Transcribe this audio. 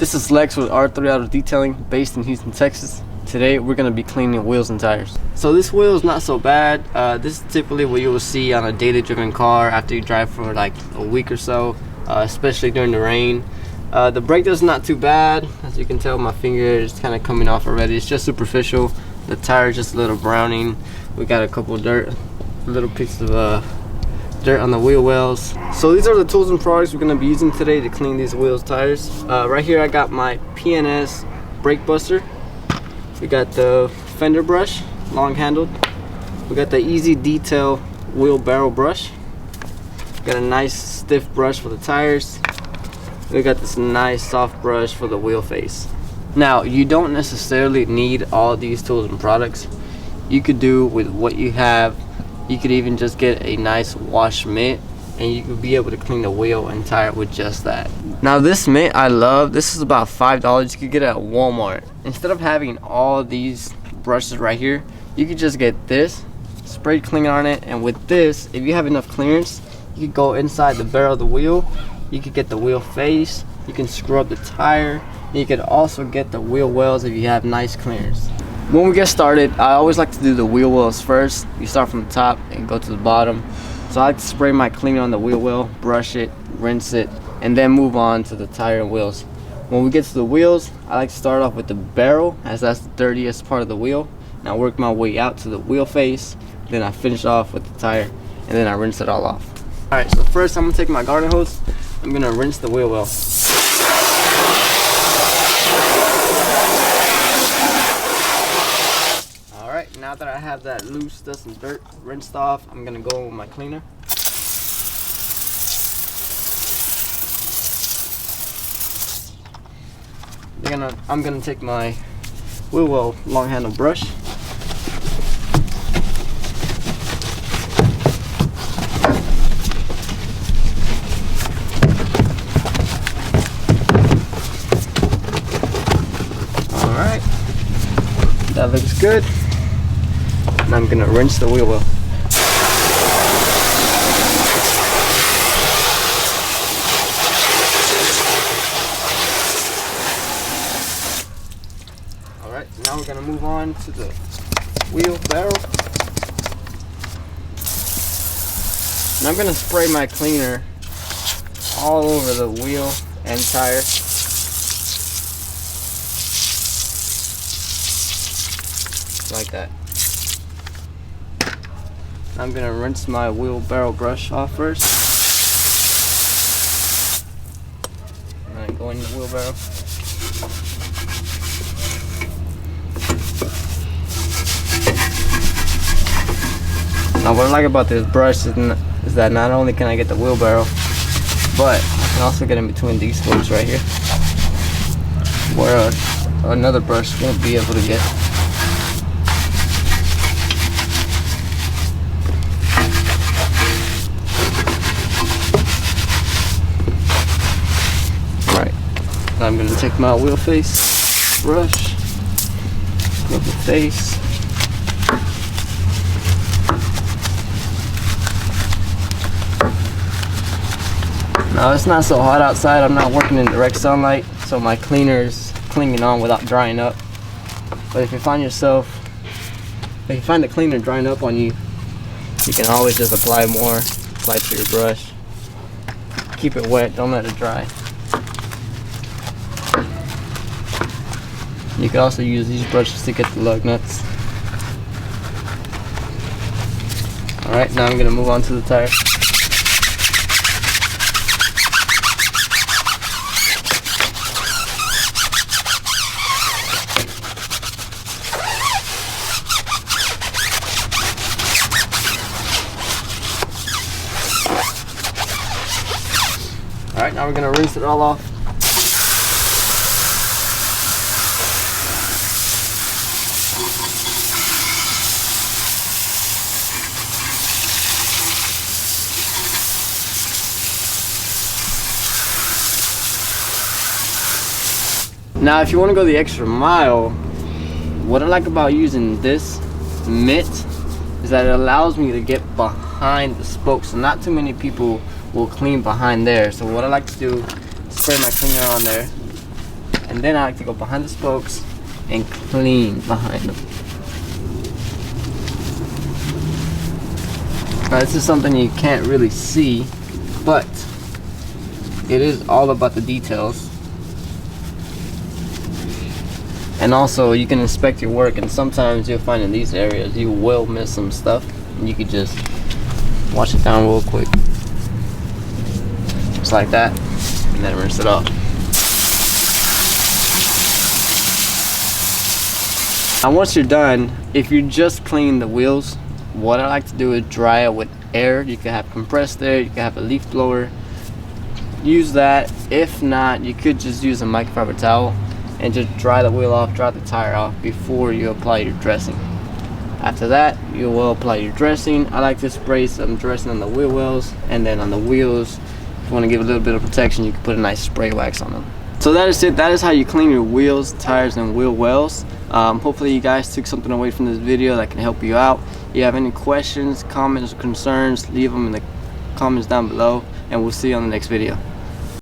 This is Lex with R3 Auto Detailing based in Houston, Texas. Today we're going to be cleaning wheels and tires. So this wheel is not so bad. This is typically what you will see on a daily driven car after you drive for like a week or so, especially during the rain. The brake is not too bad. As you can tell, my finger is kind of coming off already. It's just superficial. The tire is just a little browning. We got a couple little pieces of dirt on the wheel wells. So these are the tools and products we're going to be using today to clean these wheels, tires. Right here I got my PNS brake buster. We got the fender brush, long handled. We got the Easy Detail wheelbarrow brush. We got a nice stiff brush for the tires. We got this nice soft brush for the wheel face. Now, you don't necessarily need all these tools and products. You could do with what you have. You could even just get a nice wash mitt and you could be able to clean the wheel and tire with just that. Now this mitt I love. This is about $5. You could get it at Walmart. Instead of having all these brushes right here, you could just get this, spray clean on it, and with this, if you have enough clearance, you could go inside the barrel of the wheel. You could get the wheel face, you can scrub the tire, and you could also get the wheel wells if you have nice clearance. When we get started, I always like to do the wheel wells first. You start from the top and go to the bottom. So I like to spray my cleaner on the wheel well, brush it, rinse it, and then move on to the tire and wheels. When we get to the wheels, I like to start off with the barrel, as that's the dirtiest part of the wheel. And I work my way out to the wheel face, then I finish off with the tire, and then I rinse it all off. Alright, so first I'm going to take my garden hose. I'm going to rinse the wheel well. Alright, now that I have that loose dust and dirt rinsed off, I'm going to go with my cleaner. I'm going to take my wheel well long handle brush. Alright, that looks good. And I'm gonna rinse the wheel well. Alright, now we're gonna move on to the wheel barrel. And I'm gonna spray my cleaner all over the wheel and tire. Like that. I'm gonna rinse my wheelbarrow brush off first. And then go in the wheelbarrow. Now what I like about this brush is that not only can I get the wheelbarrow, but I can also get in between these spokes right here, where another brush won't be able to get. I'm going to take my wheel face brush, scrub the face. Now it's not so hot outside. I'm not working in direct sunlight, so my cleaner is clinging on without drying up. But if you find the cleaner drying up on you, you can always just apply more, apply to your brush. Keep it wet, don't let it dry. You can also use these brushes to get the lug nuts. Alright, now I'm going to move on to the tire. Alright, now we're going to rinse it all off. Now if you want to go the extra mile, what I like about using this mitt is that it allows me to get behind the spokes. So not too many people will clean behind there. So what I like to do is spray my cleaner on there, and then I like to go behind the spokes and clean behind them. Now this is something you can't really see, but it is all about the details. And also you can inspect your work, and sometimes you'll find in these areas you will miss some stuff, and you could just wash it down real quick. Just like that, and then rinse it off. Now once you're done, if you just clean the wheels, what I like to do is dry it with air. You can have compressed air, you can have a leaf blower. Use that. If not, you could just use a microfiber towel and just dry the wheel off, dry the tire off before you apply your dressing. After that, you will apply your dressing. I like to spray some dressing on the wheel wells, and then on the wheels, if you want to give a little bit of protection, you can put a nice spray wax on them. So that is it. That is how you clean your wheels, tires, and wheel wells. Hopefully you guys took something away from this video that can help you out. If you have any questions, comments, or concerns, leave them in the comments down below, and we'll see you on the next video.